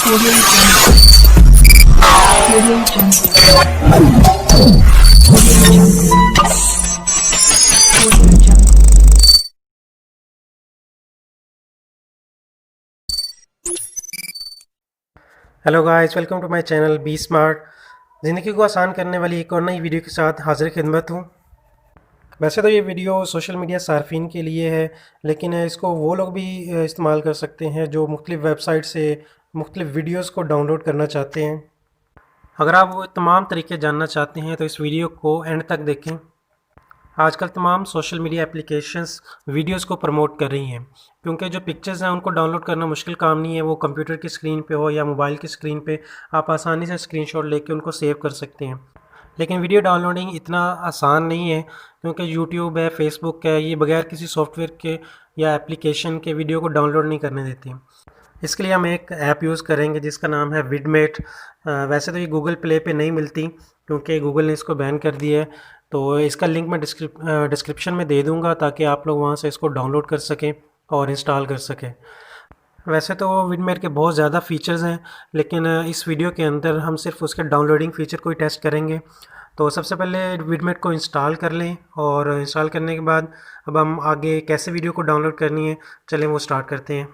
Audio Jungle. Audio Jungle. Audio Jungle. Audio Jungle. Hello guys, welcome to my channel be smart. ज़िंदगी को आसान करने वाली एक और नई वीडियो के साथ हाजिर खिदमत हूँ। वैसे तो ये वीडियो सोशल मीडिया सार्फिन के लिए है, लेकिन इसको वो लोग भी इस्तेमाल कर सकते हैं जो मुख्तलिफ़ वेबसाइट से मुख्तलिफ़ वीडियोस को डाउनलोड करना चाहते हैं। अगर आप वो तमाम तरीके जानना चाहते हैं तो इस वीडियो को एंड तक देखें। आजकल तमाम सोशल मीडिया एप्लीकेशंस वीडियोस को प्रमोट कर रही हैं, क्योंकि जो पिक्चर्स हैं उनको डाउनलोड करना मुश्किल काम नहीं है। वो कंप्यूटर की स्क्रीन पे हो या मोबाइल की स्क्रीन पे आप आसानी से स्क्रीनशॉट लेके उनको सेव कर सकते हैं। लेकिन वीडियो डाउनलोडिंग इतना आसान नहीं है, क्योंकि यूट्यूब है, फेसबुक है, ये बगैर किसी सॉफ्टवेयर के या एप्लीकेशन के वीडियो को डाउनलोड नहीं करने देती। इसके लिए हम एक ऐप यूज़ करेंगे जिसका नाम है विडमेट। वैसे तो ये गूगल प्ले पे नहीं मिलती, क्योंकि गूगल ने इसको बैन कर दिया है। तो इसका लिंक मैं डिस्क्रिप्शन में दे दूँगा, ताकि आप लोग वहाँ से इसको डाउनलोड कर सकें और इंस्टॉल कर सकें। वैसे तो विडमेट के बहुत ज़्यादा फ़ीचर्स हैं, लेकिन इस वीडियो के अंदर हम सिर्फ उसके डाउनलोडिंग फ़ीचर को ही टेस्ट करेंगे। तो सबसे पहले विडमेट को इंस्टॉल कर लें, और इंस्टॉल करने के बाद अब हम आगे कैसे वीडियो को डाउनलोड करनी है, चलें वो स्टार्ट करते हैं।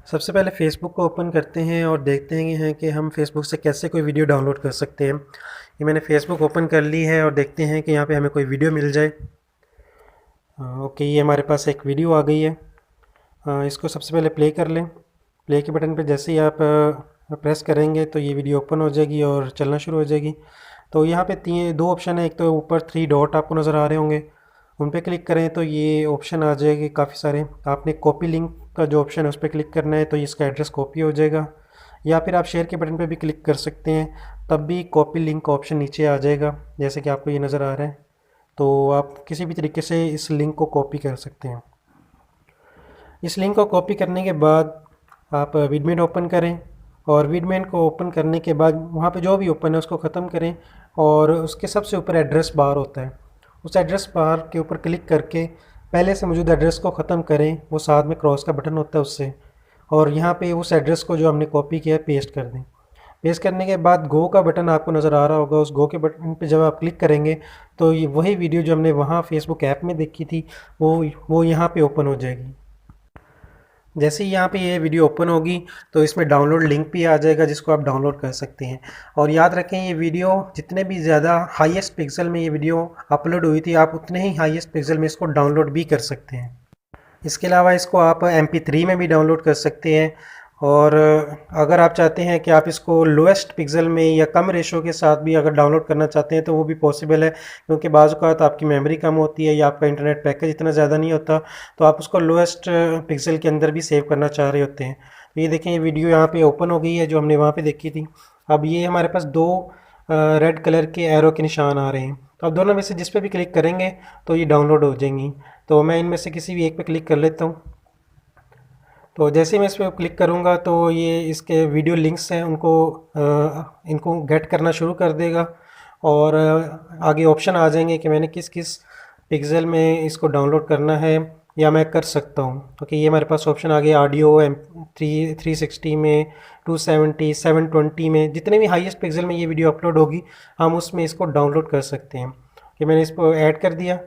सबसे पहले फ़ेसबुक को ओपन करते हैं और देखते हैं कि हम फ़ेसबुक से कैसे कोई वीडियो डाउनलोड कर सकते हैं। ये मैंने फ़ेसबुक ओपन कर ली है और देखते हैं कि यहाँ पे हमें कोई वीडियो मिल जाए। ओके, ये हमारे पास एक वीडियो आ गई है। इसको सबसे पहले प्ले कर लें। प्ले के बटन पे जैसे ही आप प्रेस करेंगे तो ये वीडियो ओपन हो जाएगी और चलना शुरू हो जाएगी। तो यहाँ पे दो ऑप्शन है। एक तो ऊपर 3 डॉट आपको नज़र आ रहे होंगे, उन पे क्लिक करें तो ये ऑप्शन आ जाएगी काफ़ी सारे। आपने कॉपी लिंक का जो ऑप्शन है उस पर क्लिक करना है, तो इसका एड्रेस कॉपी हो जाएगा। या फिर आप शेयर के बटन पे भी क्लिक कर सकते हैं, तब भी कॉपी लिंक का ऑप्शन नीचे आ जाएगा, जैसे कि आपको ये नज़र आ रहा है। तो आप किसी भी तरीके से इस लिंक को कॉपी कर सकते हैं। इस लिंक को कॉपी करने के बाद आप विडमेट ओपन करें, और विडमेट को ओपन करने के बाद वहाँ पे जो भी ओपन है उसको ख़त्म करें, और उसके सबसे ऊपर एड्रेस बार होता है, उस एड्रेस बार के ऊपर क्लिक करके पहले से मौजूद एड्रेस को ख़त्म करें। वो साथ में क्रॉस का बटन होता है उससे, और यहाँ पे उस एड्रेस को जो हमने कॉपी किया है पेस्ट कर दें। पेस्ट करने के बाद गो का बटन आपको नज़र आ रहा होगा, उस गो के बटन पे जब आप क्लिक करेंगे तो ये वही वीडियो जो हमने वहाँ फेसबुक ऐप में देखी थी वो यहाँ पे ओपन हो जाएगी। जैसे ही यहाँ पे ये वीडियो ओपन होगी तो इसमें डाउनलोड लिंक भी आ जाएगा, जिसको आप डाउनलोड कर सकते हैं। और याद रखें, ये वीडियो जितने भी ज़्यादा हाईएस्ट पिक्सल में ये वीडियो अपलोड हुई थी, आप उतने ही हाईएस्ट पिक्सल में इसको डाउनलोड भी कर सकते हैं। इसके अलावा इसको आप MP3 में भी डाउनलोड कर सकते हैं। और अगर आप चाहते हैं कि आप इसको लोएस्ट पिक्सल में या कम रेशो के साथ भी अगर डाउनलोड करना चाहते हैं तो वो भी पॉसिबल है, क्योंकि बाज़ औक़ात आपकी मेमोरी कम होती है या आपका इंटरनेट पैकेज इतना ज़्यादा नहीं होता, तो आप उसको लोएस्ट पिक्सल के अंदर भी सेव करना चाह रहे होते हैं। तो ये देखें, ये वीडियो यहाँ पे ओपन हो गई है जो हमने वहाँ पे देखी थी। अब ये हमारे पास 2 रेड कलर के एरो के निशान आ रहे हैं, तो अब दोनों में से जिस पे भी क्लिक करेंगे तो ये डाउनलोड हो जाएंगी। तो मैं इनमें से किसी भी एक पे क्लिक कर लेता हूँ। तो जैसे ही मैं इस पर क्लिक करूँगा तो ये इसके वीडियो लिंक्स हैं इनको गेट करना शुरू कर देगा, और आगे ऑप्शन आ जाएंगे कि मैंने किस किस पिक्सल में इसको डाउनलोड करना है या मैं कर सकता हूँ। तो कि ये हमारे पास ऑप्शन आ गया ऑडियो M360 में, 270, 720 में, जितने भी हाईएस्ट पिक्सल में ये वीडियो अपलोड होगी हम उसमें इसको डाउनलोड कर सकते हैं। कि मैंने इसको ऐड कर दिया।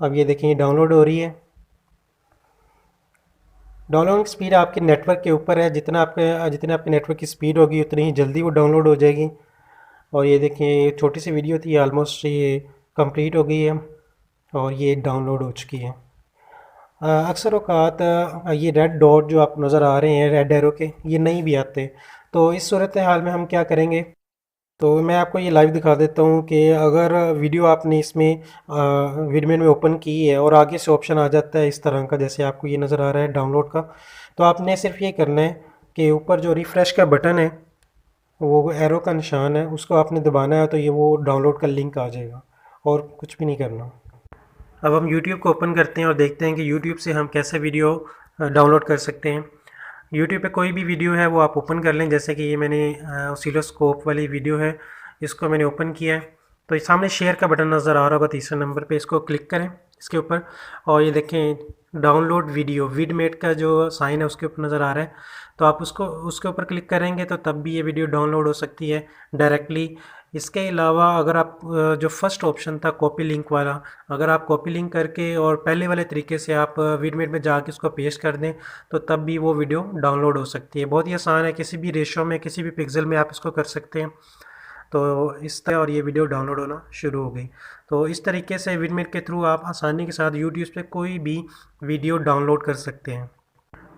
अब ये देखें, ये डाउनलोड हो रही है। डाउनलोडिंग स्पीड आपके नेटवर्क के ऊपर है, जितने आपके नेटवर्क की स्पीड होगी उतनी ही जल्दी वो डाउनलोड हो जाएगी। और ये देखें, छोटी सी वीडियो थी, ऑलमोस्ट ये कंप्लीट हो गई है और ये डाउनलोड हो चुकी है। अक्सर औक़ात ये रेड डॉट जो आप नज़र आ रहे हैं रेड एरो के, ये नहीं भी आते। तो इस सूरत हाल में हम क्या करेंगे, तो मैं आपको ये लाइव दिखा देता हूँ कि अगर वीडियो आपने इसमें विडमेट में ओपन की है और आगे से ऑप्शन आ जाता है इस तरह का, जैसे आपको ये नज़र आ रहा है डाउनलोड का, तो आपने सिर्फ ये करना है कि ऊपर जो रिफ़्रेश का बटन है, वो एरो का निशान है, उसको आपने दबाना है, तो ये वो डाउनलोड का लिंक आ जाएगा, और कुछ भी नहीं करना। अब हम यूट्यूब को ओपन करते हैं और देखते हैं कि यूट्यूब से हम कैसे वीडियो डाउनलोड कर सकते हैं। यूट्यूब पे कोई भी वीडियो है वो आप ओपन कर लें। जैसे कि ये मैंने ऑसिलोस्कोप वाली वीडियो है, इसको मैंने ओपन किया है। तो सामने शेयर का बटन नज़र आ रहा होगा तीसरे नंबर पे, इसको क्लिक करें। इसके ऊपर, और ये देखें डाउनलोड वीडियो विडमेट का जो साइन है उसके ऊपर नज़र आ रहा है। तो आप उसको उसके ऊपर क्लिक करेंगे तो तब भी ये वीडियो डाउनलोड हो सकती है डायरेक्टली। इसके अलावा अगर आप जो फर्स्ट ऑप्शन था कॉपी लिंक वाला, अगर आप कॉपी लिंक करके और पहले वाले तरीके से आप विडमेट में जाके उसको पेस्ट कर दें तो तब भी वो वीडियो डाउनलोड हो सकती है। बहुत ही आसान है, किसी भी रेशो में किसी भी पिक्सल में आप इसको कर सकते हैं। तो इस तरह और ये वीडियो डाउनलोड होना शुरू हो गई। तो इस तरीके से विडमेट के थ्रू आप आसानी के साथ यूट्यूब पे कोई भी वीडियो डाउनलोड कर सकते हैं।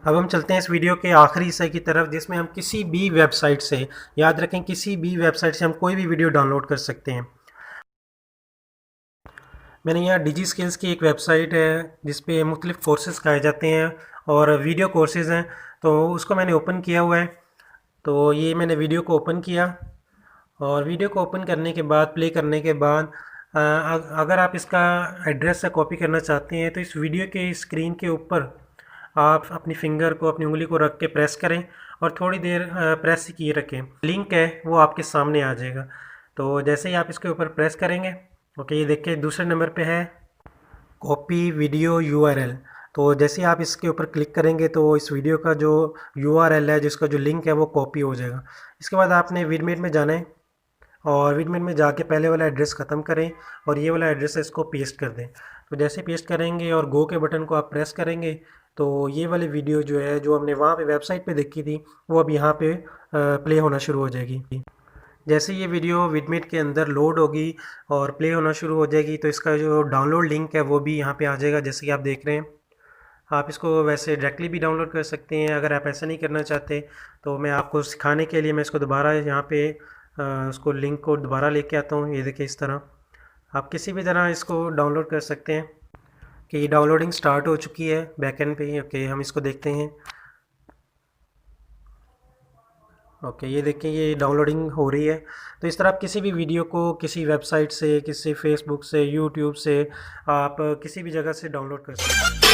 अब हम चलते हैं इस वीडियो के आखिरी हिस्से की तरफ, जिसमें हम किसी भी वेबसाइट से, याद रखें किसी भी वेबसाइट से हम कोई भी वीडियो डाउनलोड कर सकते हैं। मैंने यहाँ डिजी स्किल्स की एक वेबसाइट है जिस पे मुख्तलिफ़ कोर्सेज सिखाए जाते हैं और वीडियो कोर्सेज हैं, तो उसको मैंने ओपन किया हुआ है। तो ये मैंने वीडियो को ओपन किया और वीडियो को ओपन करने के बाद प्ले करने के बाद अगर आप इसका एड्रेस से कॉपी करना चाहते हैं तो इस वीडियो के स्क्रीन के ऊपर आप अपनी फिंगर को, अपनी उंगली को रख के प्रेस करें और थोड़ी देर प्रेस ही किए रखें। लिंक है वो आपके सामने आ जाएगा। तो जैसे ही आप इसके ऊपर प्रेस करेंगे, ओके, ये देखिए दूसरे नंबर पे है कॉपी वीडियो यूआरएल। तो जैसे ही आप इसके ऊपर क्लिक करेंगे तो इस वीडियो का जो यूआरएल है, जिसका जो लिंक है वो कॉपी हो जाएगा। इसके बाद आपने विडमेट में जाना है और विडमेट में जाके पहले वाला एड्रेस ख़त्म करें और ये वाला एड्रेस है इसको पेस्ट कर दें। तो जैसे पेस्ट करेंगे और गो के बटन को आप प्रेस करेंगे तो ये वाली वीडियो जो है, जो हमने वहाँ पे वेबसाइट पे देखी थी, वो अब यहाँ पे प्ले होना शुरू हो जाएगी। जैसे ये वीडियो विडमेट के अंदर लोड होगी और प्ले होना शुरू हो जाएगी तो इसका जो डाउनलोड लिंक है वो भी यहाँ पे आ जाएगा, जैसे कि आप देख रहे हैं। आप इसको वैसे डायरेक्टली भी डाउनलोड कर सकते हैं। अगर आप ऐसा नहीं करना चाहते तो मैं आपको सिखाने के लिए मैं इसको दोबारा यहाँ पे उसको लिंक को दोबारा लेके आता हूँ। ये देखिए इस तरह आप किसी भी तरह इसको डाउनलोड कर सकते हैं। कि डाउनलोडिंग स्टार्ट हो चुकी है बैकएंड पे। ओके, हम इसको देखते हैं। ओके, ये देखिए ये डाउनलोडिंग हो रही है। तो इस तरह आप किसी भी वीडियो को किसी वेबसाइट से, किसी फेसबुक से, यूट्यूब से, आप किसी भी जगह से डाउनलोड कर सकते हैं।